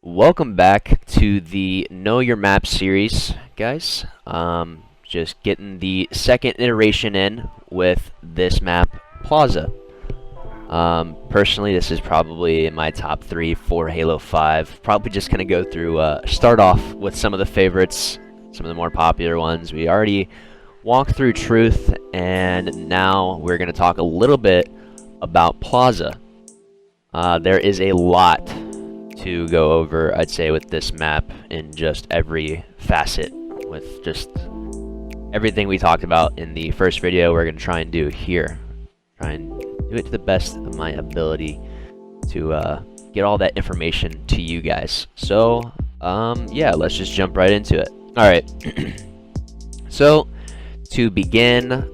Welcome back to the Know Your Map series, guys. Just getting the second iteration in with this map, Plaza. Personally, this is probably in my top 3 for Halo 5. Probably just going to go through, start off with some of the favorites, some of the more popular ones. We already walked through Truth, and now we're going to talk a little bit about Plaza. There is a lot to go over, I'd say, with this map in just every facet, with just everything we talked about in the first video. We're going to try and do here. Try and do it to the best of my ability to get all that information to you guys. So, yeah, let's just jump right into it. Alright, so to begin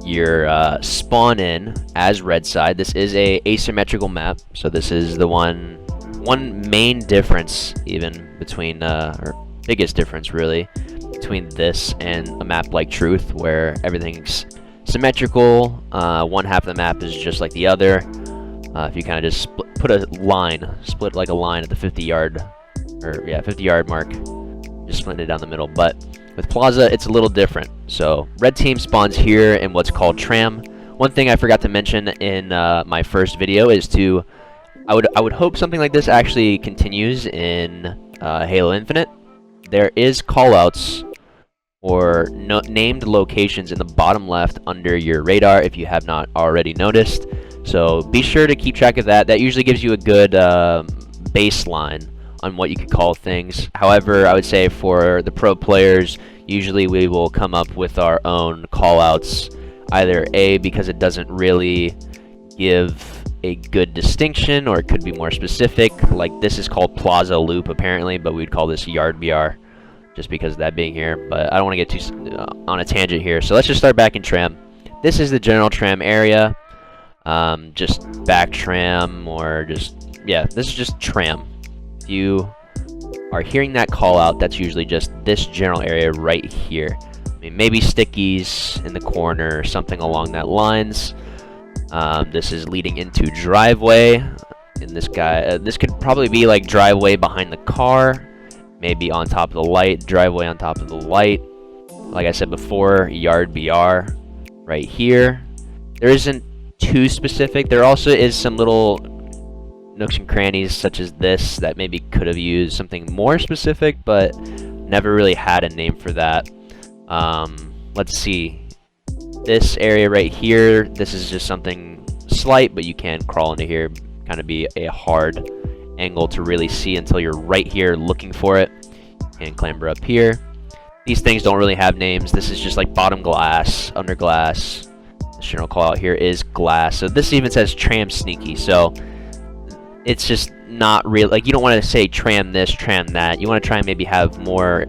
your spawn in as red side, this is a asymmetrical map, so this is the one main difference even between, or biggest difference really, between this and a map like Truth, where everything's symmetrical. One half of the map is just like the other. If you kind of just split like a line at the 50-yard, or yeah, 50-yard mark, just splitting it down the middle. But with Plaza, it's a little different. So red team spawns here in what's called Tram. One thing I forgot to mention in my first video is I would hope something like this actually continues in Halo Infinite. There is callouts or named locations in the bottom left under your radar if you have not already noticed. So be sure to keep track of that. That usually gives you a good baseline on what you could call things. However, I would say for the pro players, usually we will come up with our own callouts. Either A, because it doesn't really give a good distinction, or it could be more specific. Like this is called Plaza Loop apparently, but we'd call this Yard BR just because of that being here. But I don't want to get too on a tangent here, so let's just start back in Tram. This is the general Tram area, just back Tram, or just, yeah, this is just Tram. If you are hearing that call out, that's usually just this general area right here. I mean, maybe stickies in the corner or something along that lines. This is leading into driveway, and this guy, this could probably be like driveway behind the car, maybe on top of the light, driveway on top of the light. Like I said before, Yard BR right here. There isn't too specific. There also is some little nooks and crannies such as this that maybe could have used something more specific, but never really had a name for that. Let's see. This area right here, this is just something slight, but you can crawl into here. Kind of be a hard angle to really see until you're right here looking for it. And clamber up here. These things don't really have names. This is just like bottom glass, under glass. The general call out here is glass. So this even says Tram Sneaky. So it's just not real. Like, you don't want to say Tram this, Tram that. You want to try and maybe have more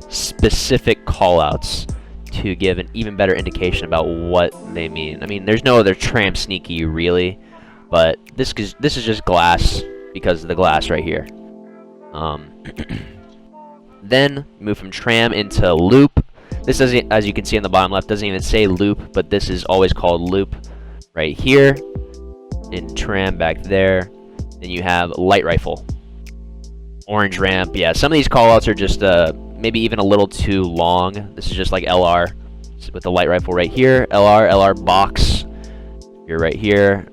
specific callouts to give an even better indication about what they mean. I mean, there's no other Tram Sneaky really, but this is just glass because of the glass right here. Then move from Tram into Loop. This doesn't, as you can see on the bottom left, doesn't even say Loop, but this is always called Loop right here. In Tram back there. Then you have Light Rifle. Orange Ramp. Yeah, some of these callouts are just maybe even a little too long. This is just like LR with the Light Rifle right here. LR box. You're right here.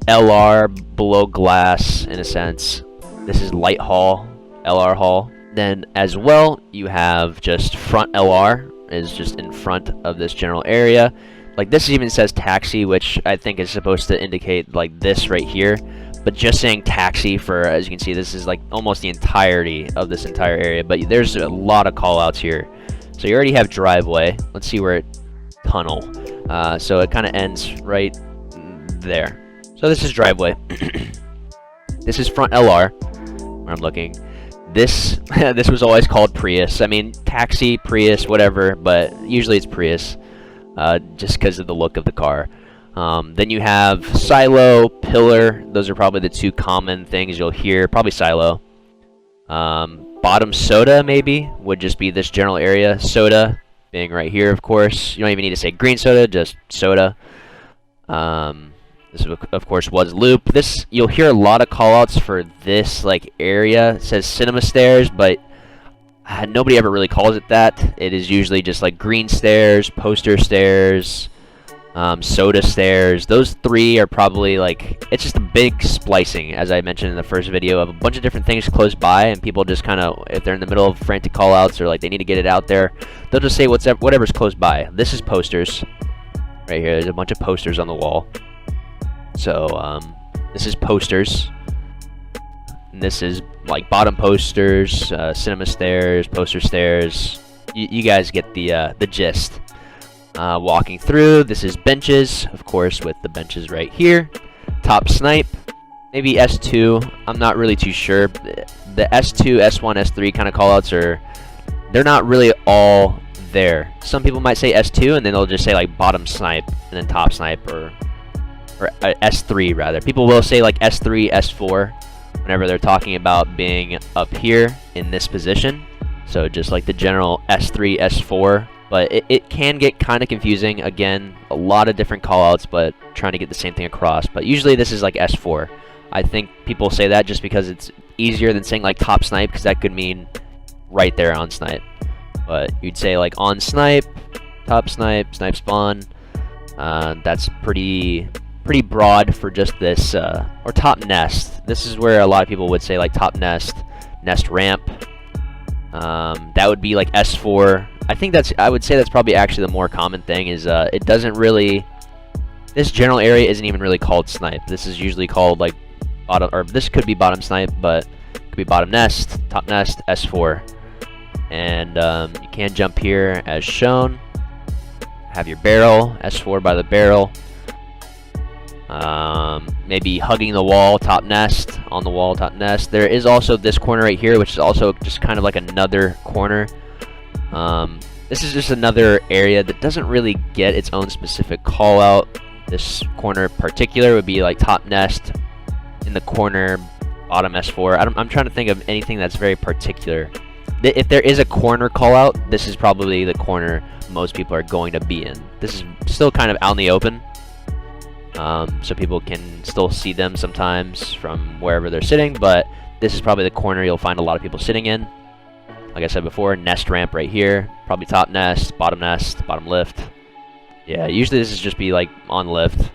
LR below glass in a sense. This is Light Haul, LR Haul. Then as well, you have just front LR is just in front of this general area. Like this even says taxi, which I think is supposed to indicate like this right here. But just saying taxi for, as you can see, this is like almost the entirety of this entire area. But there's a lot of callouts here. So you already have driveway. Let's see where it tunnel. So it kind of ends right there. So this is driveway. This is front LR, where I'm looking. This this was always called Prius. I mean, taxi, Prius, whatever, but usually it's Prius, just because of the look of the car. Then you have silo, pillar. Those are probably the two common things you'll hear. Probably silo. Bottom soda maybe would just be this general area. Soda being right here, of course. You don't even need to say green soda, just soda. This, of course, was loop. This, you'll hear a lot of callouts for this like area. It says cinema stairs, but nobody ever really calls it that. It is usually just like green stairs, poster stairs, soda stairs. Those three are probably like, it's just a big splicing, as I mentioned in the first video, of a bunch of different things close by, and people just kind of, if they're in the middle of frantic callouts or like they need to get it out there, they'll just say whatever's close by. This is posters. Right here, there's a bunch of posters on the wall. So, this is posters. And this is like bottom posters, cinema stairs, poster stairs. You guys get the gist. Walking through, this is benches, of course, with the benches right here. Top snipe, maybe S2. I'm not really too sure. The S2, S1, S3 kind of callouts they're not really all there. Some people might say S2, and then they'll just say like bottom snipe and then top snipe, or S3 rather. People will say like S3, S4 whenever they're talking about being up here in this position. So just like the general S3, S4. But it can get kind of confusing. Again, a lot of different callouts, but trying to get the same thing across. But usually this is like S4. I think people say that just because it's easier than saying like top snipe, because that could mean right there on snipe. But you'd say like on snipe, top snipe, snipe spawn. That's pretty broad for just this, or top nest. This is where a lot of people would say like top nest, nest ramp. That would be like S4. I would say that's probably actually the more common thing, is it doesn't really, this general area isn't even really called snipe. This is usually called like bottom, or this could be bottom snipe, but it could be bottom nest, top nest, S4. And you can jump here as shown. Have your barrel, S4 by the barrel. Maybe hugging the wall, top nest, on the wall, top nest. There is also this corner right here, which is also just kind of like another corner. This is just another area that doesn't really get its own specific call out. This corner in particular would be like top nest in the corner, bottom S4. I'm trying to think of anything that's very particular. If there is a corner call out, this is probably the corner most people are going to be in. This is still kind of out in the open. So people can still see them sometimes from wherever they're sitting, but this is probably the corner you'll find a lot of people sitting in. Like I said before, nest ramp right here, probably top nest, bottom lift. Yeah, usually this is just be like on lift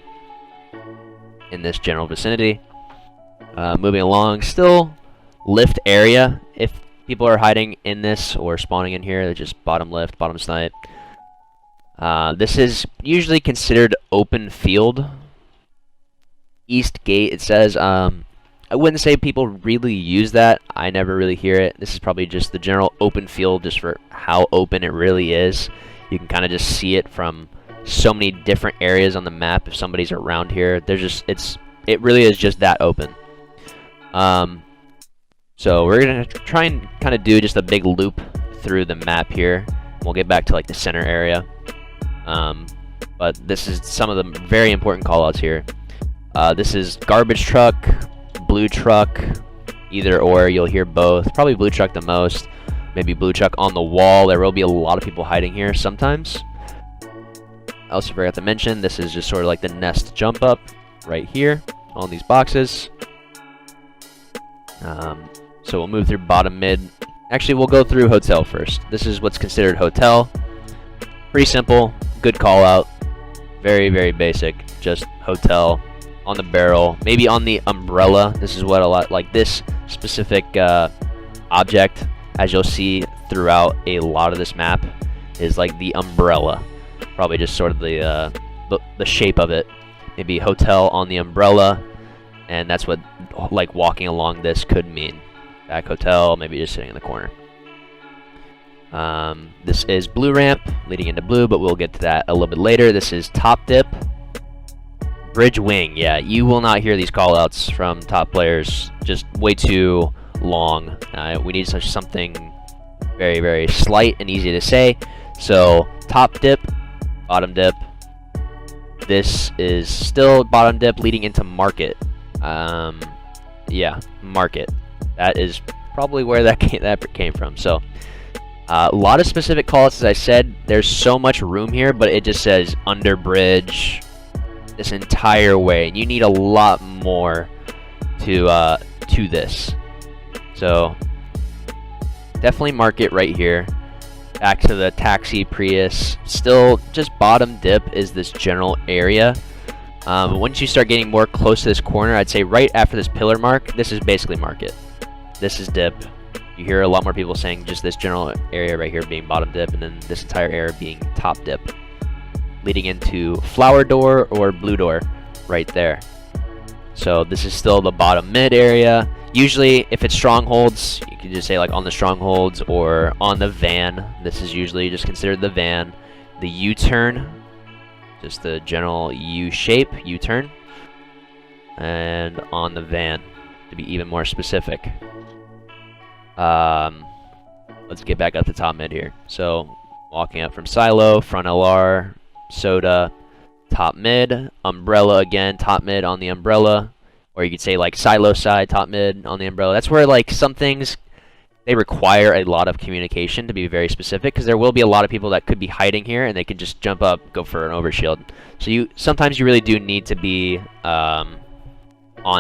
in this general vicinity. Moving along, still lift area. If people are hiding in this or spawning in here, they're just bottom lift, bottom snipe. This is usually considered open field. East gate, it says. I wouldn't say people really use that. I never really hear it. This is probably just the general open field, just for how open it really is. You can kind of just see it from so many different areas on the map. If somebody's around here, it really is just that open. So we're gonna try and kind of do just a big loop through the map here. We'll get back to like the center area. But this is some of the very important callouts here. This is garbage truck, blue truck, either or. You'll hear both. Probably blue truck the most. Maybe blue truck on the wall. There will be a lot of people hiding here sometimes. I also forgot to mention, this is just sort of like the nest jump up right here on these boxes. So we'll move through bottom mid. Actually, we'll go through hotel first. This is what's considered hotel. Pretty simple, good call out. Very, very basic. Just hotel on the barrel, maybe on the umbrella. This is what a lot, like this specific object, as you'll see throughout a lot of this map, is like the umbrella. Probably just sort of the shape of it. Maybe hotel on the umbrella, and that's what like walking along this could mean. Back hotel, maybe just sitting in the corner. This is blue ramp leading into blue, but we'll get to that a little bit later. This is top dip. Bridge wing, yeah, you will not hear these callouts from top players. Just way too long. We need something very, very slight and easy to say. So top dip, bottom dip. This is still bottom dip leading into market. Yeah, market. That is probably where that came from. So a lot of specific callouts, as I said. There's so much room here, but it just says under bridge. this entire way, and you need a lot more to this. So definitely mark it right here. Back to the taxi Prius. Still, just bottom dip is this general area. Once you start getting more close to this corner, I'd say right after this pillar mark, this is basically market. This is dip. You hear a lot more people saying just this general area right here being bottom dip, and then this entire area being top dip, leading into flower door or blue door right there. So this is still the bottom mid area. Usually, if it's strongholds, you can just say like on the strongholds or on the van. This is usually just considered the van. The U-turn, just the general U shape, U-turn. And on the van, to be even more specific. Let's get back up to top mid here. So, walking up from silo, front LR, soda, top mid, umbrella again, top mid on the umbrella. Or you could say like silo side, top mid on the umbrella. That's where like some things, they require a lot of communication to be very specific, because there will be a lot of people that could be hiding here and they can just jump up, go for an overshield. So sometimes you really do need to be on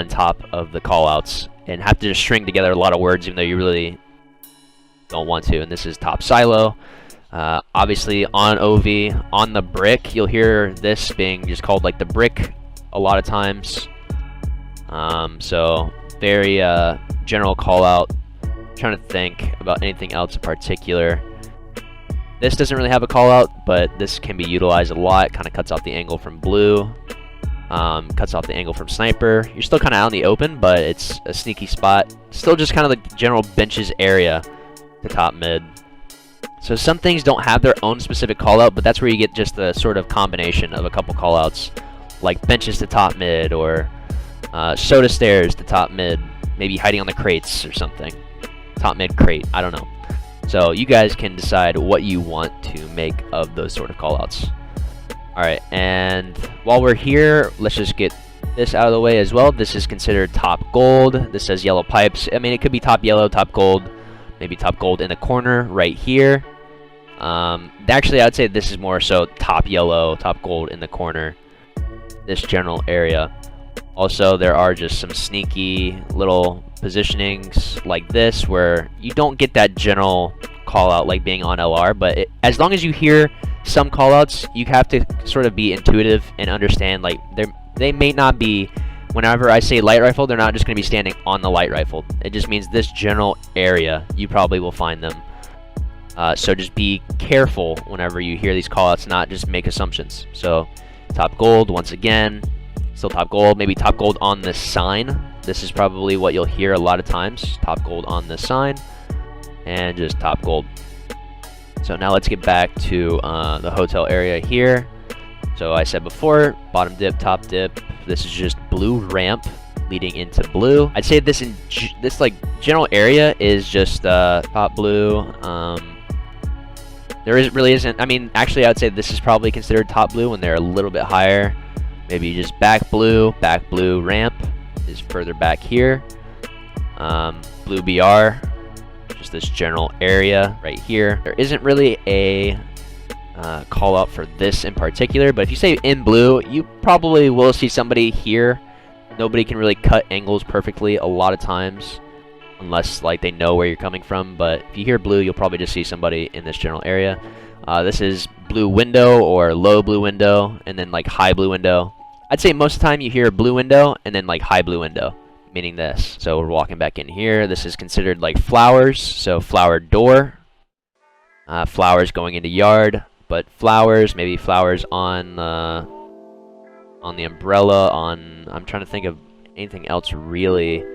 top of the callouts and have to just string together a lot of words, even though you really don't want to. And this is top silo. Obviously on OV, on the brick, you'll hear this being just called like the brick a lot of times. So very general call out. Trying to think about anything else in particular. This doesn't really have a call out, but this can be utilized a lot. Kind of cuts off the angle from blue, cuts off the angle from sniper. You're still kind of out in the open, but it's a sneaky spot. Still just kind of the general benches area to top mid. So some things don't have their own specific call out, but that's where you get just the sort of combination of a couple call outs, like benches to top mid or soda stairs to top mid, maybe hiding on the crates or something. Top mid crate, I don't know. So you guys can decide what you want to make of those sort of callouts. Alright, and while we're here, let's just get this out of the way as well. This is considered top gold. This says yellow pipes. I mean, it could be top yellow, top gold, maybe top gold in the corner right here. Actually, I'd say this is more so top yellow, top gold in the corner, this general area. Also, there are just some sneaky little positionings like this where you don't get that general call out like being on LR, but as long as you hear some call outs, you have to sort of be intuitive and understand like they may not be, whenever I say light rifle, they're not just going to be standing on the light rifle. It just means this general area, you probably will find them. So just be careful whenever you hear these call outs, not just make assumptions. So top gold, once again, still top gold, maybe top gold on this sign. This is probably what you'll hear a lot of times. Top gold on this sign, and just top gold. So now let's get back to the hotel area here. So I said before, bottom dip, top dip. This is just blue ramp leading into blue. I'd say this like general area is just top blue. Really isn't. I mean, actually, I would say this is probably considered top blue when they're a little bit higher. Maybe just back blue ramp is further back here. Blue BR, just this general area right here. There isn't really a call out for this in particular, but if you say in blue, you probably will see somebody here. Nobody can really cut angles perfectly a lot of times, unless like they know where you're coming from. But if you hear blue, you'll probably just see somebody in this general area. This is blue window or low blue window, and then like high blue window. I'd say most of the time you hear blue window and then like high blue window, meaning this. So we're walking back in here. This is considered like flowers. So flower door, flowers going into yard, but flowers, maybe flowers on the umbrella. I'm trying to think of anything else really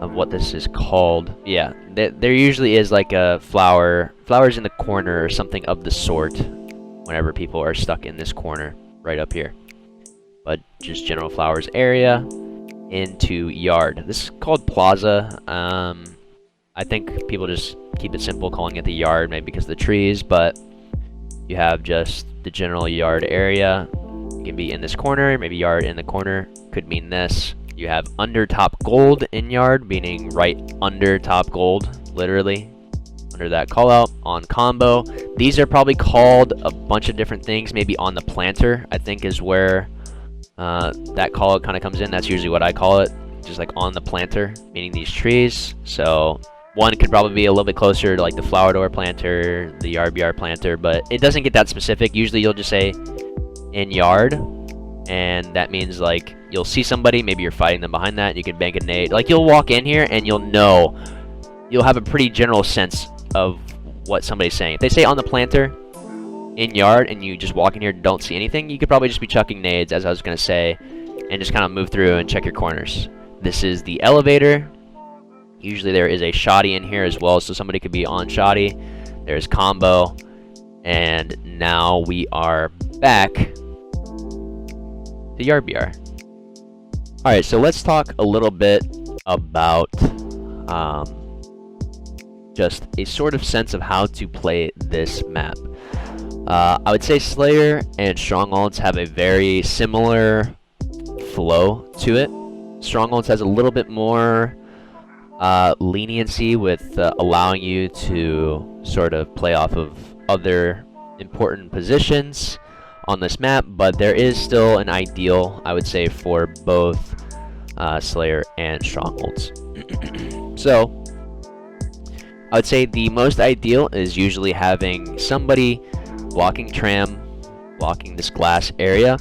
of what this is called. Yeah, there usually is like a flowers in the corner or something of the sort whenever people are stuck in this corner right up here. But just general flowers area into yard. This is called Plaza. I think people just keep it simple calling it the yard, maybe because of the trees, but you have just the general yard area. You can be in this corner, maybe yard in the corner, could mean this. You have under top gold in yard, meaning right under top gold, literally under that call out. On combo, these are probably called a bunch of different things. Maybe on the planter, I think, is where that call kind of comes in. That's usually what I call it, just like on the planter, meaning these trees. So one could probably be a little bit closer to like the flower door planter, the RBR planter, but it doesn't get that specific. Usually you'll just say in yard, and that means like you'll see somebody, maybe you're fighting them behind that, and you can bank a nade. Like you'll walk in here and you'll have a pretty general sense of what somebody's saying. If they say on the planter, in yard, and you just walk in here and don't see anything, you could probably just be chucking nades, as I was going to say, and just kind of move through and check your corners. This is the elevator. Usually there is a shoddy in here as well, so somebody could be on shoddy. There's combo, and now we are back to RBR. Alright, so let's talk a little bit about just a sort of sense of how to play this map. I would say Slayer and Strongholds have a very similar flow to it. Strongholds has a little bit more leniency with allowing you to sort of play off of other important positions on this map, but there is still an ideal, I would say, for both Slayer and Strongholds. So, I would say the most ideal is usually having somebody blocking tram, blocking this glass area.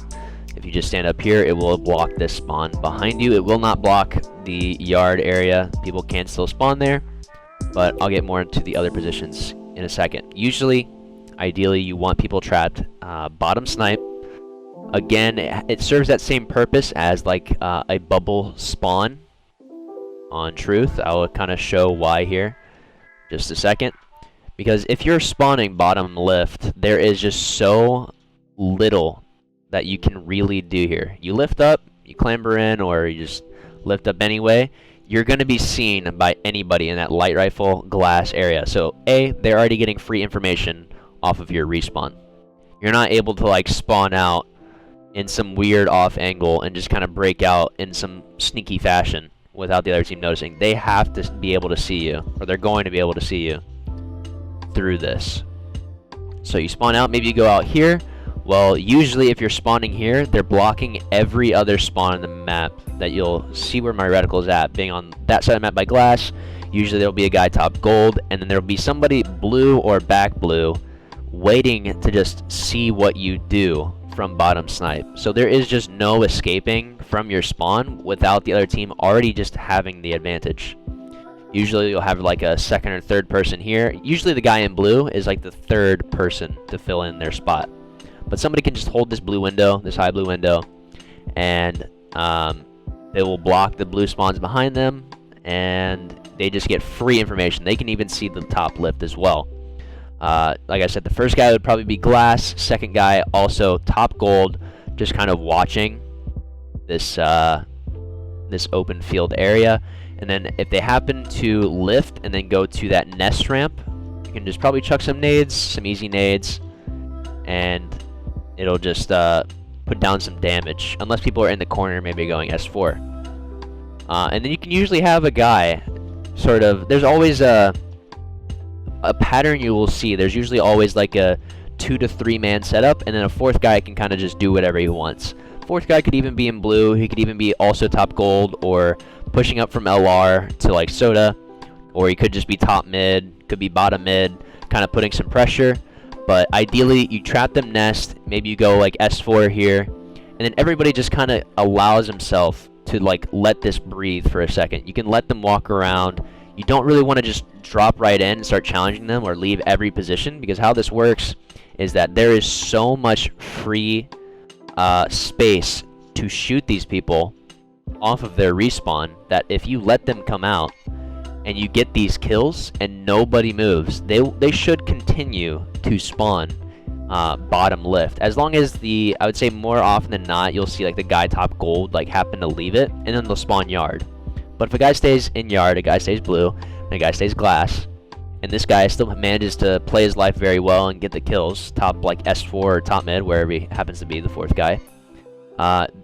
If you just stand up here, it will block this spawn behind you. It will not block the yard area. People can still spawn there, but I'll get more into the other positions in a second. Usually, ideally, you want people trapped bottom snipe. Again, it serves that same purpose as like a bubble spawn on Truth. I will kind of show why here just a second. Because if you're spawning bottom lift, there is just so little that you can really do here. You lift up, you clamber in, or you just lift up anyway, you're going to be seen by anybody in that light rifle glass area. So A, they're already getting free information off of your respawn. You're not able to like spawn out in some weird off angle and just kind of break out in some sneaky fashion without the other team noticing. They have to be able to see you, or they're going to be able to see you through this. So you spawn out, maybe you go out here. Well, usually if you're spawning here, they're blocking every other spawn on the map that you'll see where my reticle is at. Being on that side of the map by glass, usually there'll be a guy top gold, and then there'll be somebody blue or back blue waiting to just see what you do from bottom snipe. So there is just no escaping from your spawn without the other team already just having the advantage. Usually you'll have like a second or third person here. Usually the guy in blue is like the third person to fill in their spot. But somebody can just hold this blue window, this high blue window, and they will block the blue spawns behind them, and they just get free information. They can even see the top lift as well. Like I said, the first guy would probably be glass. Second guy also top gold, just kind of watching this this open field area. And then if they happen to lift and then go to that nest ramp, you can just probably chuck some nades, some easy nades, and it'll just put down some damage. Unless people are in the corner, maybe going S4. And then you can usually have a guy, sort of, there's always a pattern you will see. There's usually always like a 2 to 3 man setup, and then a fourth guy can kind of just do whatever he wants. Fourth guy could even be in blue. He could even be also top gold, or pushing up from LR to like soda, or he could just be top mid, could be bottom mid, kind of putting some pressure. But ideally you trap them nest, maybe you go like S4 here, and then everybody just kind of allows himself to like let this breathe for a second. You can let them walk around. You don't really want to just drop right in and start challenging them or leave every position, because how this works is that there is so much free space to shoot these people off of their respawn that if you let them come out and you get these kills and nobody moves, they should continue to spawn bottom lift. As long as I would say more often than not, you'll see like the guy top gold like happen to leave it, and then they'll spawn yard. But if a guy stays in yard, a guy stays blue, and a guy stays glass, and this guy still manages to play his life very well and get the kills, top like S4 or top mid, wherever he happens to be, the fourth guy,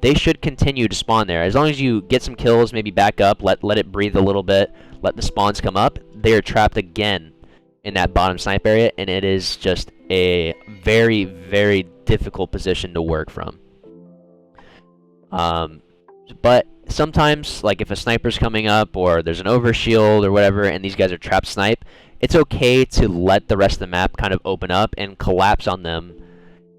they should continue to spawn there. As long as you get some kills, maybe back up, let it breathe a little bit, let the spawns come up, they are trapped again in that bottom snipe area, and it is just a very, very difficult position to work from. But sometimes, like if a sniper's coming up or there's an overshield or whatever, and these guys are trap snipe, it's okay to let the rest of the map kind of open up and collapse on them,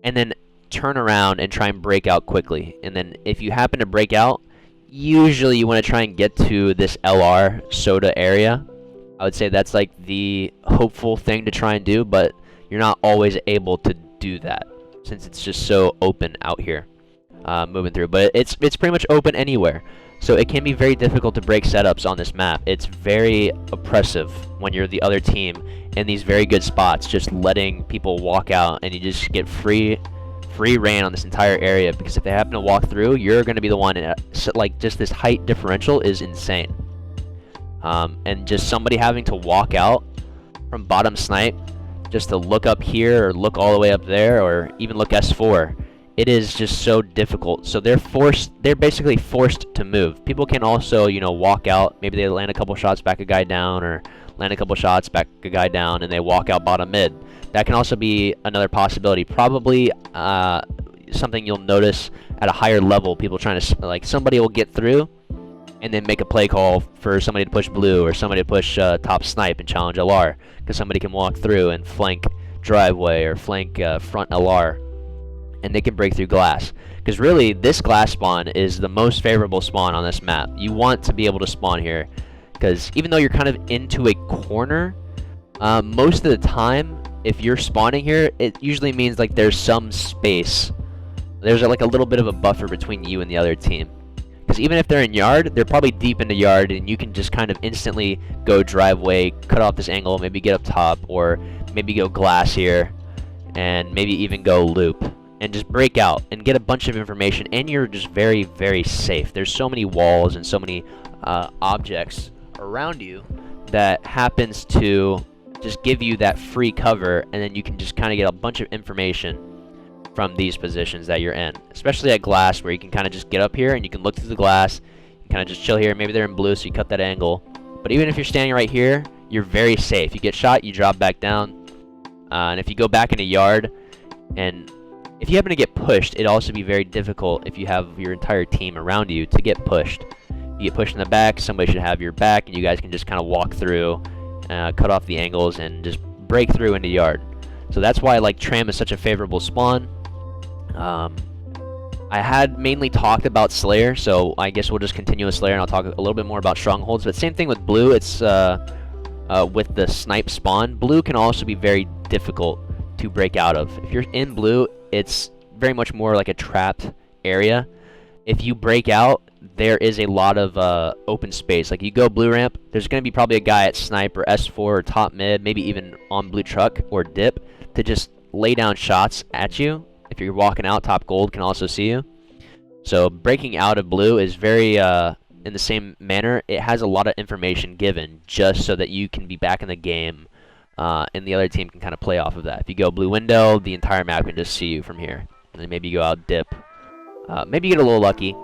and then turn around and try and break out quickly. And then if you happen to break out, usually you want to try and get to this LR soda area. I would say that's like the hopeful thing to try and do, but you're not always able to do that since it's just so open out here. Moving through, but it's pretty much open anywhere, so it can be very difficult to break setups on this map. It's very oppressive when you're the other team in these very good spots, just letting people walk out, and you just get free reign on this entire area, because if they happen to walk through, you're going to be the one. So, like, just this height differential is insane, and just somebody having to walk out from bottom snipe just to look up here or look all the way up there or even look S4. It is just so difficult. So they're basically forced to move. People can also, you know, walk out. Maybe they land a couple shots, back a guy down, or land a couple shots, back a guy down, and they walk out bottom mid. That can also be another possibility. Probably something you'll notice at a higher level. People trying to, like, somebody will get through and then make a play call for somebody to push blue, or somebody to push top snipe and challenge LR, because somebody can walk through and flank driveway or flank front LR, and they can break through glass. Because really, this glass spawn is the most favorable spawn on this map. You want to be able to spawn here, because even though you're kind of into a corner, most of the time, if you're spawning here, it usually means like there's some space. There's like a little bit of a buffer between you and the other team. Because even if they're in yard, they're probably deep into yard, and you can just kind of instantly go driveway, cut off this angle, maybe get up top, or maybe go glass here, and maybe even go loop, and just break out and get a bunch of information, and you're just very, very safe. There's so many walls and so many objects around you that happens to just give you that free cover, and then you can just kind of get a bunch of information from these positions that you're in, especially at glass, where you can kind of just get up here and you can look through the glass, you kind of just chill here. Maybe they're in blue, so you cut that angle, but even if you're standing right here, you're very safe. You get shot, you drop back down, and if you go back into yard, and if you happen to get pushed, it'd also be very difficult if you have your entire team around you to get pushed. You get pushed in the back, somebody should have your back, and you guys can just kind of walk through, cut off the angles, and just break through into yard. So that's why, like, Tram is such a favorable spawn. I had mainly talked about Slayer, so I guess we'll just continue with Slayer, and I'll talk a little bit more about Strongholds. But same thing with Blue. It's with the snipe spawn. Blue can also be very difficult to break out of. If you're in Blue, it's very much more like a trapped area. If you break out, there is a lot of open space. Like, you go blue ramp, there's going to be probably a guy at snipe or S4 or top mid, maybe even on blue truck or dip, to just lay down shots at you. If you're walking out, top gold can also see you. So breaking out of blue is very in the same manner. It has a lot of information given just so that you can be back in the game, and the other team can kind of play off of that. If you go blue window, the entire map can just see you from here. And then maybe you go out dip. Maybe you get a little lucky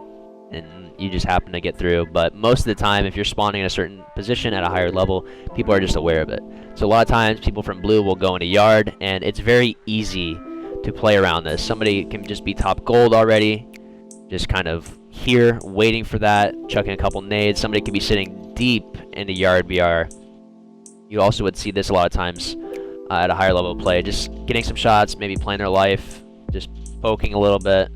and you just happen to get through, but most of the time, if you're spawning in a certain position at a higher level, people are just aware of it. So a lot of times people from blue will go into yard, and it's very easy to play around this. Somebody can just be top gold already, just kind of here waiting for that, chucking a couple nades. Somebody could be sitting deep into yard BR. You also would see this a lot of times at a higher level of play, just getting some shots, maybe playing their life, just poking a little bit.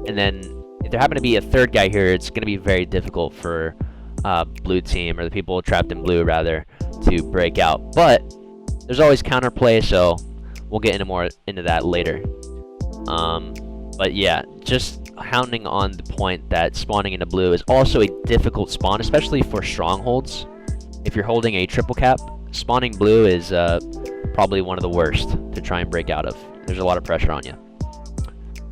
And then if there happen to be a third guy here, it's going to be very difficult for blue team, or the people trapped in blue rather, to break out. But there's always counterplay, so we'll get into more into that later. But yeah, just hounding on the point that spawning into blue is also a difficult spawn, especially for strongholds. If you're holding a triple cap, spawning blue is probably one of the worst to try and break out of. There's a lot of pressure on you.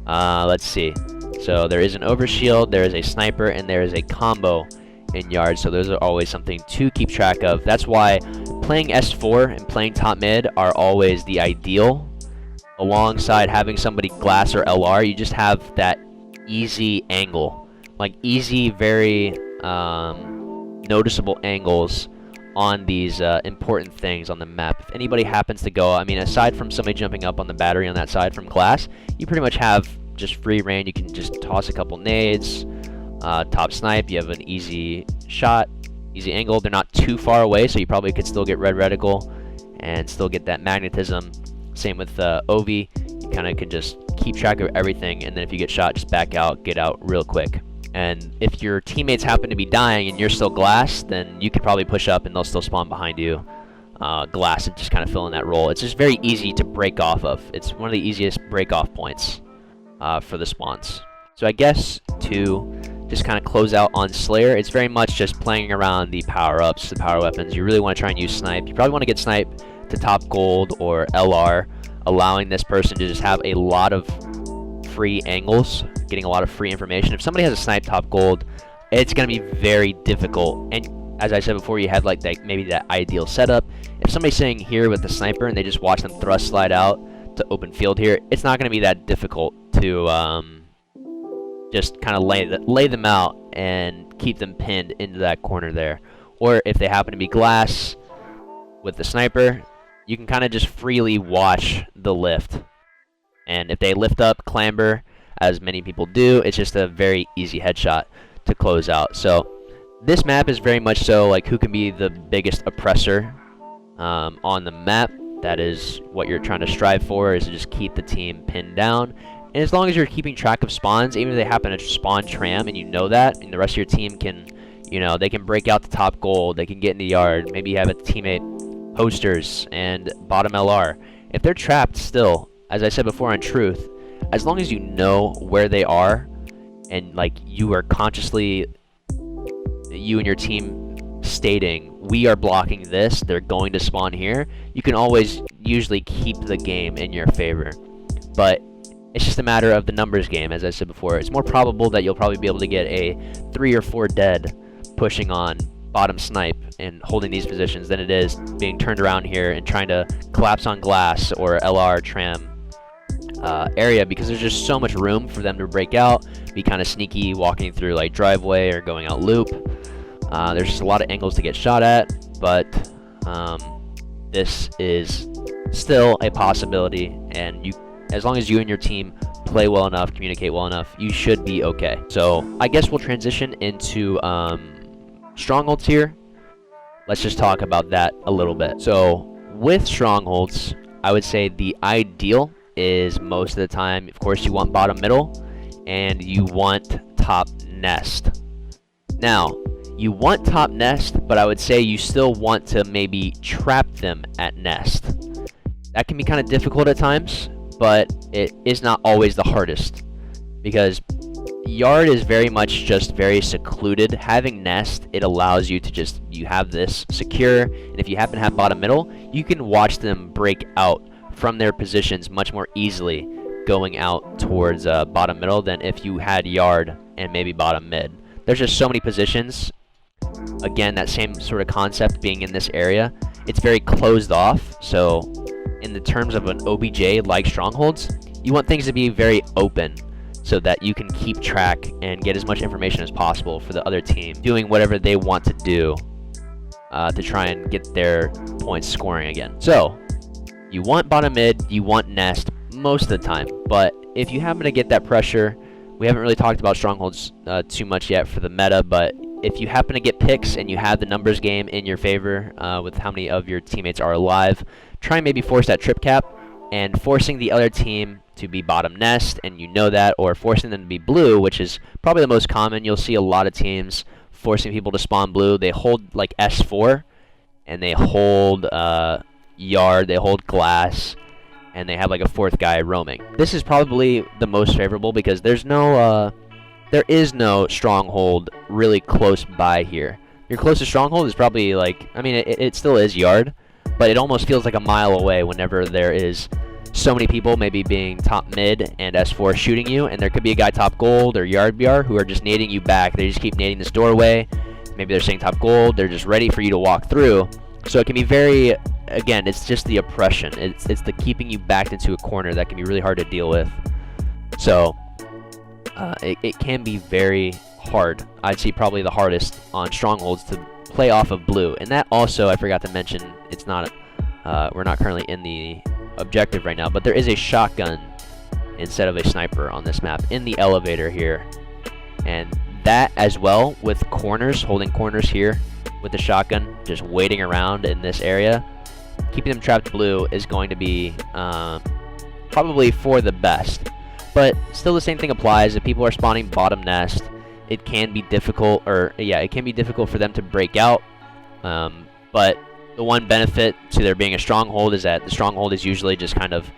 Let's see. So there is an overshield, there is a sniper, and there is a combo in yard. So those are always something to keep track of. That's why playing S4 and playing top mid are always the ideal. Alongside having somebody glass or LR, you just have that easy angle. Like easy, very noticeable angles on these important things on the map. If anybody happens to go, I mean, aside from somebody jumping up on the battery on that side from glass, you pretty much have just free reign. You can just toss a couple nades, top snipe. You have an easy shot, easy angle. They're not too far away, so you probably could still get red reticle and still get that magnetism. Same with Ovi. You kind of can just keep track of everything, and then if you get shot, just back out, get out real quick. And if your teammates happen to be dying and you're still glass, then you could probably push up and they'll still spawn behind you. Glass and just kind of fill in that role. It's just very easy to break off of. It's one of the easiest break off points for the spawns. So I guess to just kind of close out on Slayer, it's very much just playing around the power-ups, the power weapons. You really want to try and use snipe. You probably want to get snipe to top gold or LR, allowing this person to just have a lot of free angles, getting a lot of free information. If somebody has a snipe top gold, it's going to be very difficult. And as I said before, you have like that, maybe that ideal setup. If somebody's sitting here with the sniper and they just watch them thrust slide out to open field here, it's not going to be that difficult to just kind of lay them out and keep them pinned into that corner there. Or if they happen to be glass with the sniper, you can kind of just freely watch the lift. And if they lift up, clamber, as many people do, it's just a very easy headshot to close out. So this map is very much so like who can be the biggest oppressor on the map. That is what you're trying to strive for, is to just keep the team pinned down. And as long as you're keeping track of spawns, even if they happen to spawn tram and you know that, and the rest of your team can, you know, they can break out the top gold, they can get in the yard, maybe you have a teammate posters and bottom LR. If they're trapped still, as I said before on Truth, as long as you know where they are and like you are consciously, you and your team stating, we are blocking this, they're going to spawn here, you can always usually keep the game in your favor. But it's just a matter of the numbers game. As I said before, it's more probable that you'll probably be able to get a 3 or 4 dead pushing on bottom snipe and holding these positions than it is being turned around here and trying to collapse on glass or LR tram area, because there's just so much room for them to break out, be kind of sneaky, walking through like driveway or going out loop. There's just a lot of angles to get shot at, but this is still a possibility, and you, as long as you and your team play well enough, communicate well enough, you should be okay. So I guess we'll transition into strongholds here. Let's just talk about that a little bit. So with strongholds, I would say the ideal is most of the time, of course, you want bottom middle and you want top nest. Now, you want top nest, but I would say you still want to maybe trap them at nest. That can be kind of difficult at times, but it is not always the hardest, because yard is very much just very secluded. Having nest, it allows you to just, you have this secure, and if you happen to have bottom middle, you can watch them break out from their positions much more easily going out towards bottom middle than if you had yard and maybe bottom mid. There's just so many positions. Again, that same sort of concept being in this area, it's very closed off. So in the terms of an OBJ like strongholds, you want things to be very open so that you can keep track and get as much information as possible for the other team doing whatever they want to do to try and get their points scoring again. So you want bottom mid, you want nest most of the time, but if you happen to get that pressure, we haven't really talked about strongholds too much yet for the meta, but if you happen to get picks and you have the numbers game in your favor with how many of your teammates are alive, try and maybe force that trip cap, and forcing the other team to be bottom nest, and you know that, or forcing them to be blue, which is probably the most common. You'll see a lot of teams forcing people to spawn blue. They hold like S4, and they hold yard, they hold glass, and they have like a 4th guy roaming. This is probably the most favorable because there's no there is no stronghold really close by here. Your closest stronghold is probably like, I mean, it still is yard, but it almost feels like a mile away whenever there is so many people maybe being top mid and S4 shooting you, and there could be a guy top gold or yard BR who are just nading you back. They just keep nading this doorway. Maybe they're saying top gold. They're just ready for you to walk through. So it can be very, again, it's just the oppression. It's the keeping you backed into a corner that can be really hard to deal with. So it can be very hard. I'd say probably the hardest on strongholds to play off of blue. And that also, I forgot to mention, it's not, we're not currently in the objective right now, but there is a shotgun instead of a sniper on this map in the elevator here. And that as well with corners, holding corners here with the shotgun, just waiting around in this area, keeping them trapped blue is going to be probably for the best. But still the same thing applies. If people are spawning bottom nest, it can be difficult, it can be difficult for them to break out. But the one benefit to there being a stronghold is that the stronghold is usually just kind of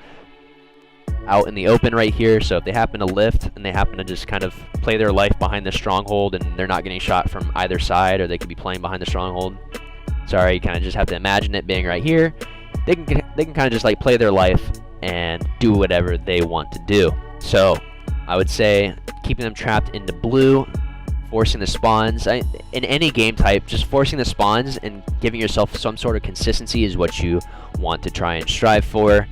out in the open right here. So if they happen to lift and they happen to just kind of play their life behind the stronghold and they're not getting shot from either side, or they could be playing behind the stronghold. Sorry, you kind of just have to imagine it being right here. They can kind of just like play their life and do whatever they want to do. So I would say keeping them trapped into blue, forcing the spawns. In any game type, just forcing the spawns and giving yourself some sort of consistency is what you want to try and strive for.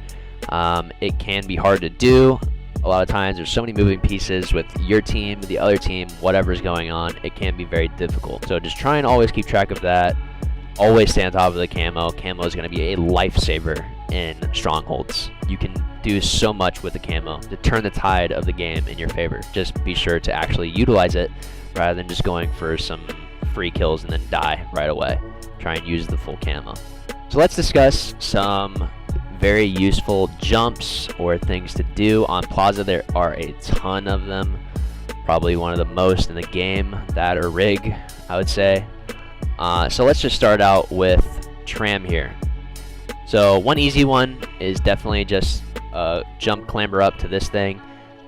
It can be hard to do. A lot of times there's so many moving pieces with your team, the other team, whatever's going on. It can be very difficult. So just try and always keep track of that. Always stay on top of the camo. Camo is going to be a lifesaver in strongholds. You can do so much with the camo to turn the tide of the game in your favor. Just be sure to actually utilize it rather than just going for some free kills and then die right away. Try and use the full camo. So let's discuss some very useful jumps or things to do on Plaza. There are a ton of them. Probably one of the most in the game. That or rig, I would say. So let's just start out with tram here. So one easy one is definitely just jump clamber up to this thing.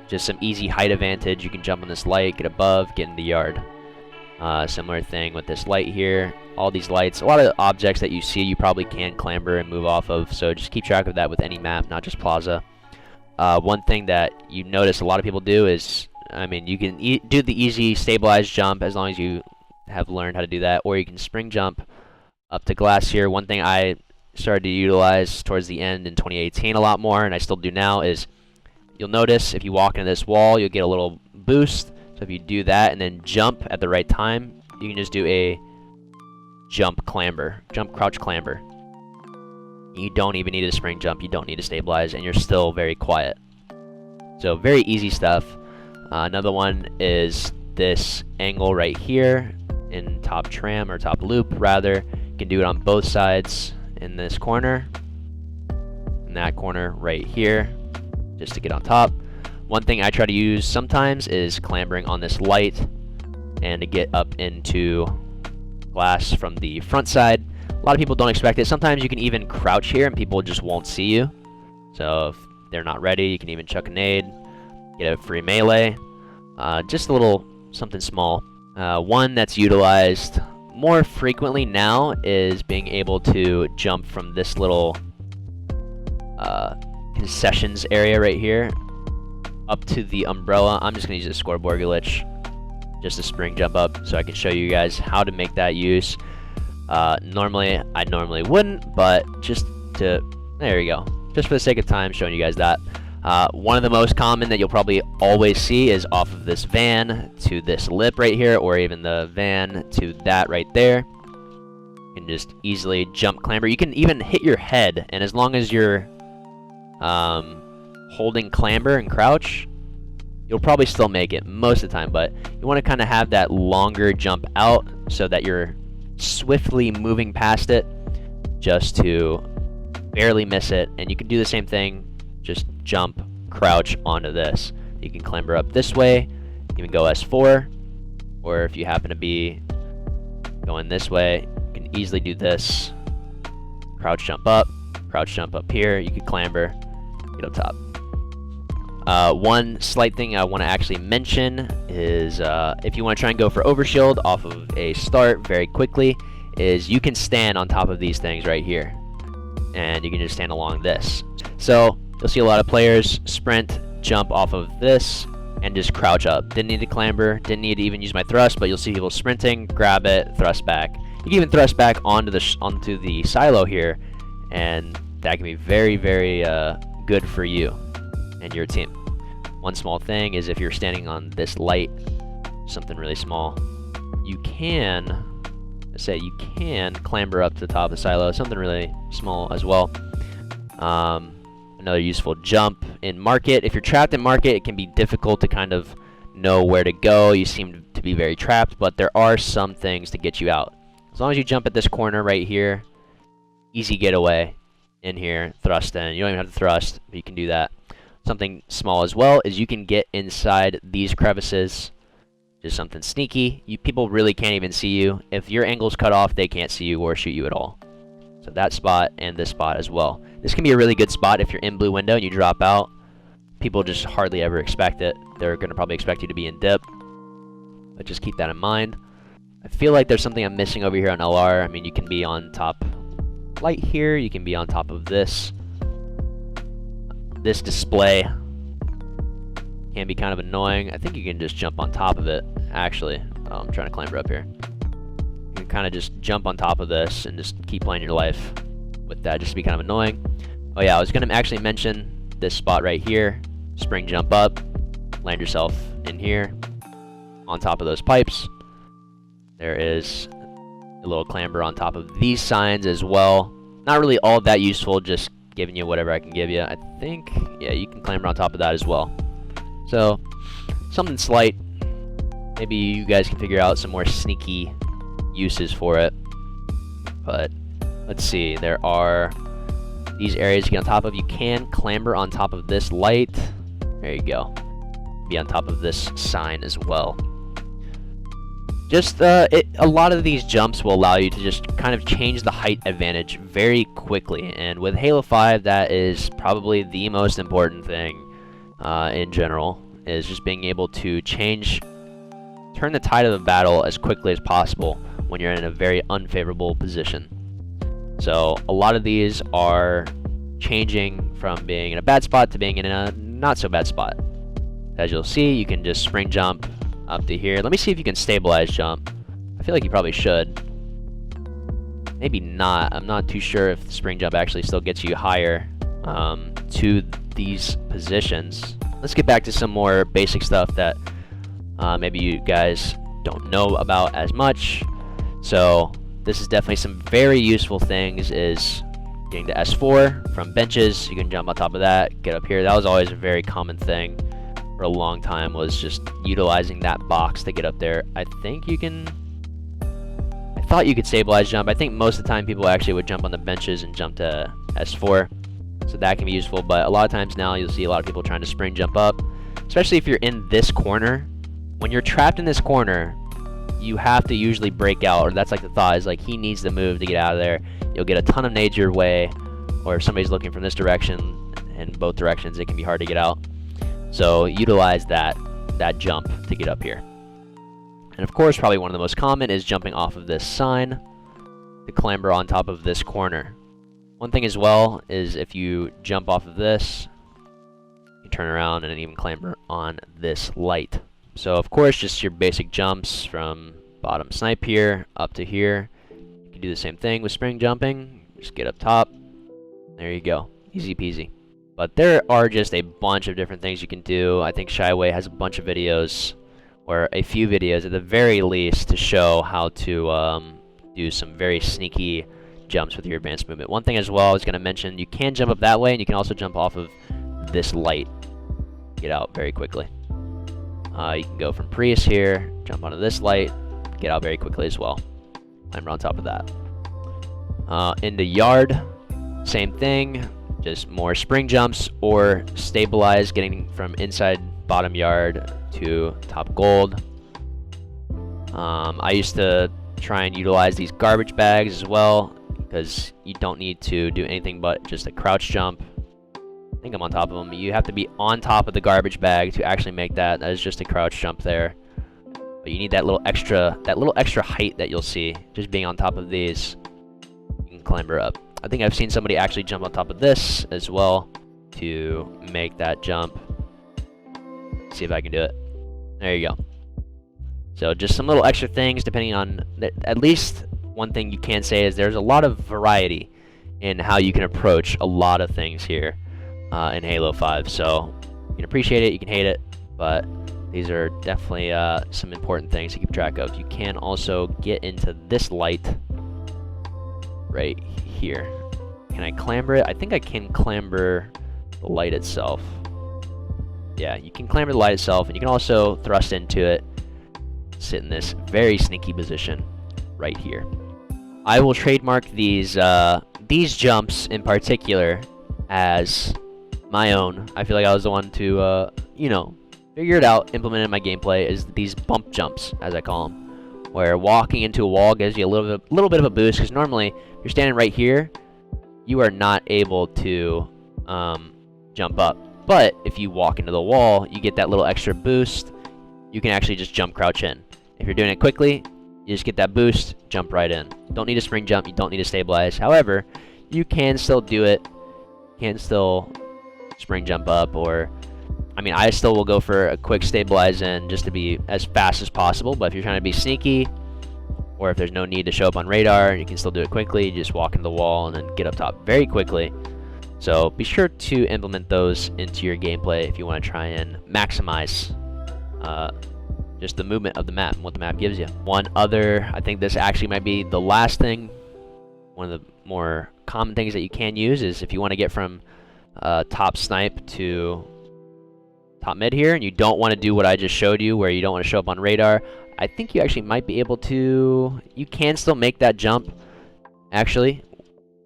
Just some easy height advantage. You can jump on this light, get above, get in the yard. Similar thing with this light here. All these lights, a lot of objects that you see you probably can clamber and move off of. So just keep track of that with any map, not just Plaza. One thing that you notice a lot of people do is, I mean, you can do the easy stabilized jump as long as you have learned how to do that, or you can spring jump up to glass here. One thing I started to utilize towards the end in 2018 a lot more, and I still do now, is you'll notice if you walk into this wall, you'll get a little boost. So if you do that and then jump at the right time, you can just do a jump crouch clamber. You don't even need a spring jump, you don't need to stabilize, and you're still very quiet. So very easy stuff. Another one is this angle right here in top tram, or top loop rather. You can do it on both sides in this corner, in that corner right here, just to get on top. One thing I try to use sometimes is clambering on this light and to get up into glass from the front side. A lot of people don't expect it. Sometimes you can even crouch here and people just won't see you. So if they're not ready, you can even chuck a nade, get a free melee. Just a little something small. One that's utilized more frequently now is being able to jump from this little concessions area right here up to the umbrella. I'm just going to use a scoreboard glitch just to spring jump up so I can show you guys how to make that use. I normally wouldn't, but just to, there you go. Just for the sake of time, showing you guys that. One of the most common that you'll probably always see is off of this van to this lip right here, or even the van to that right there. You can just easily jump clamber. You can even hit your head, and as long as you're holding clamber and crouch, you'll probably still make it most of the time, but you want to kind of have that longer jump out so that you're swiftly moving past it just to barely miss it. And you can do the same thing, just jump, crouch onto this. You can clamber up this way, even go S4, or if you happen to be going this way, you can easily do this. Crouch jump up here, you can clamber, get up top. One slight thing I want to actually mention is if you want to try and go for overshield off of a start very quickly, is you can stand on top of these things right here, and you can just stand along this. So you'll see a lot of players sprint, jump off of this, and just crouch up. Didn't need to clamber, didn't need to even use my thrust, but you'll see people sprinting, grab it, thrust back. You can even thrust back onto the silo here, and that can be very, very good for you and your team. One small thing is if you're standing on this light, something really small, you can clamber up to the top of the silo, something really small as well. Another useful jump in market. If you're trapped in market, it can be difficult to kind of know where to go. You seem to be very trapped, but there are some things to get you out. As long as you jump at this corner right here, easy getaway in here, thrust in. You don't even have to thrust, but you can do that. Something small as well is you can get inside these crevices. Just something sneaky. People really can't even see you. If your angle's cut off, they can't see you or shoot you at all. So that spot and this spot as well. This can be a really good spot if you're in blue window and you drop out. People just hardly ever expect it. They're going to probably expect you to be in dip. But just keep that in mind. I feel like there's something I'm missing over here on LR. I mean, you can be on top light here. You can be on top of this. This display can be kind of annoying. I think you can just jump on top of it, actually. Oh, I'm trying to climber up here. You can kind of just jump on top of this and just keep playing your life with that, just to be kind of annoying. Oh yeah, I was going to actually mention this spot right here. Spring jump up, land yourself in here, on top of those pipes. There is a little clamber on top of these signs as well. Not really all that useful, just giving you whatever I can give you. I think, yeah, you can clamber on top of that as well. So, something slight. Maybe you guys can figure out some more sneaky uses for it. But, let's see. There are these areas you get on top of. You can clamber on top of this light. There you go. Be on top of this sign as well. Just, a lot of these jumps will allow you to just kind of change the height advantage very quickly. And with Halo 5, that is probably the most important thing in general, is just being able to turn the tide of the battle as quickly as possible when you're in a very unfavorable position. So, a lot of these are changing from being in a bad spot to being in a not so bad spot. As you'll see, you can just spring jump up to here. Let me see if you can stabilize jump. I feel like you probably should. Maybe not. I'm not too sure if the spring jump actually still gets you higher to these positions. Let's get back to some more basic stuff that maybe you guys don't know about as much. So this is definitely some very useful things, is getting to S4 from benches. You can jump on top of that, get up here. That was always a very common thing for a long time, was just utilizing that box to get up there. I think you can... I thought you could stabilize jump. I think most of the time people actually would jump on the benches and jump to S4. So that can be useful, but a lot of times now you'll see a lot of people trying to spring jump up, especially if you're in this corner. When you're trapped in this corner, you have to usually break out, or that's like the thought, is like he needs to move to get out of there. You'll get a ton of nades your way, or if somebody's looking from this direction, in both directions, it can be hard to get out. So utilize that jump to get up here. And of course, probably one of the most common is jumping off of this sign to clamber on top of this corner. One thing as well is if you jump off of this, you turn around and even clamber on this light. So of course, just your basic jumps from bottom snipe here up to here. You can do the same thing with spring jumping. Just get up top. There you go. Easy peasy. But there are just a bunch of different things you can do. I think Shyway has a bunch of videos, or a few videos at the very least, to show how to do some very sneaky jumps with your advanced movement. One thing as well I was going to mention, you can jump up that way, and you can also jump off of this light. Get out very quickly. You can go from Prius here, jump onto this light, get out very quickly as well. Climber on top of that. Into yard, same thing. Just more spring jumps or stabilize, getting from inside bottom yard to top gold. I used to try and utilize these garbage bags as well, because you don't need to do anything but just a crouch jump. I think I'm on top of them. You have to be on top of the garbage bag to actually make that. That is just a crouch jump there. But you need that little extra height that you'll see. Just being on top of these, you can clamber up. I think I've seen somebody actually jump on top of this as well to make that jump. See if I can do it. There you go. So just some little extra things depending on... At least one thing you can say is there's a lot of variety in how you can approach a lot of things here in Halo 5. So you can appreciate it, you can hate it, but these are definitely some important things to keep track of. You can also get into this light right here. Can I clamber it? I think I can clamber the light itself. Yeah, you can clamber the light itself, and you can also thrust into it. Sit in this very sneaky position right here. I will trademark these jumps in particular as my own. I feel like I was the one to, you know, figure it out, implement it in my gameplay, is these bump jumps, as I call them, where walking into a wall gives you a little bit of a boost, because normally, if you're standing right here, you are not able to jump up. But if you walk into the wall, you get that little extra boost. You can actually just jump crouch in. If you're doing it quickly, you just get that boost, jump right in. Don't need a spring jump, you don't need to stabilize. However, you can still do it. You can still spring jump up, or I mean, I still will go for a quick stabilize in just to be as fast as possible. But if you're trying to be sneaky, or if there's no need to show up on radar, you can still do it quickly. You just walk into the wall and then get up top very quickly. So be sure to implement those into your gameplay if you want to try and maximize just the movement of the map and what the map gives you. One other, I think this actually might be the last thing, one of the more common things that you can use is if you want to get from top snipe to top mid here, and you don't want to do what I just showed you, where you don't want to show up on radar, I think you actually might be able to, you can still make that jump, actually,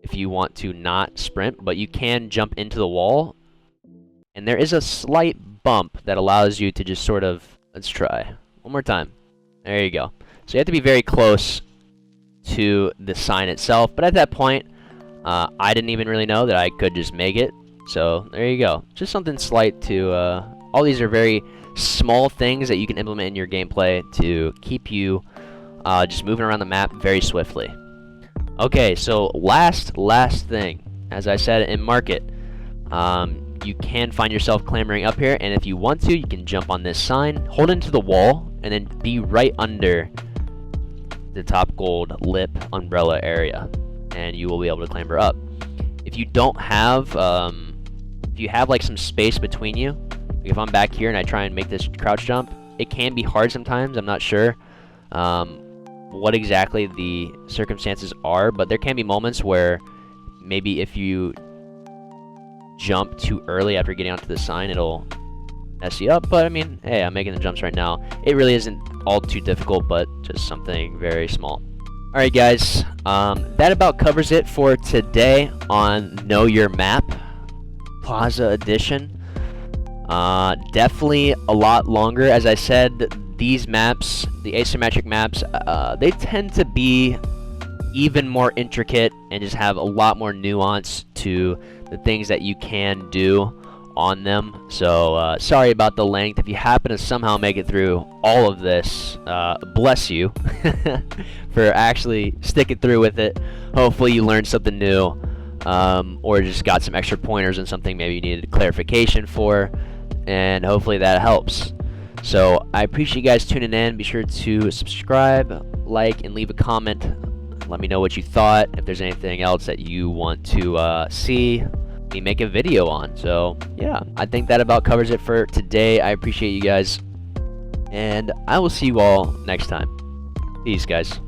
if you want to not sprint, but you can jump into the wall, and there is a slight bump that allows you to just sort of, let's try, one more time. There you go. So you have to be very close to the sign itself, but at that point, I didn't even really know that I could just make it, so there you go. Just something slight to, all these are very small things that you can implement in your gameplay to keep you just moving around the map very swiftly. Okay, so last thing, as I said in market, you can find yourself clambering up here, and if you want to, you can jump on this sign, hold into the wall, and then be right under the top gold lip umbrella area, and you will be able to clamber up. If you don't have, if you have like some space between you, like if I'm back here and I try and make this crouch jump, it can be hard sometimes. I'm not sure what exactly the circumstances are, but there can be moments where maybe if you jump too early after getting onto the sign, it'll mess you up. But I mean, hey, I'm making the jumps right now. It really isn't all too difficult, but just something very small. Alright guys, that about covers it for today on Know Your Map Plaza Edition. Definitely a lot longer. As I said, these maps, the asymmetric maps, they tend to be even more intricate and just have a lot more nuance to the things that you can do on them. So sorry about the length. If you happen to somehow make it through all of this, bless you for actually sticking through with it. Hopefully you learned something new, or just got some extra pointers on something maybe you needed clarification for, and hopefully that helps. So I appreciate you guys tuning in. Be sure to subscribe, like, and leave a comment. Let me know what you thought, if there's anything else that you want to see me make a video on. So yeah, I think that about covers it for today. I appreciate you guys, and I will see you all next time. Peace, guys.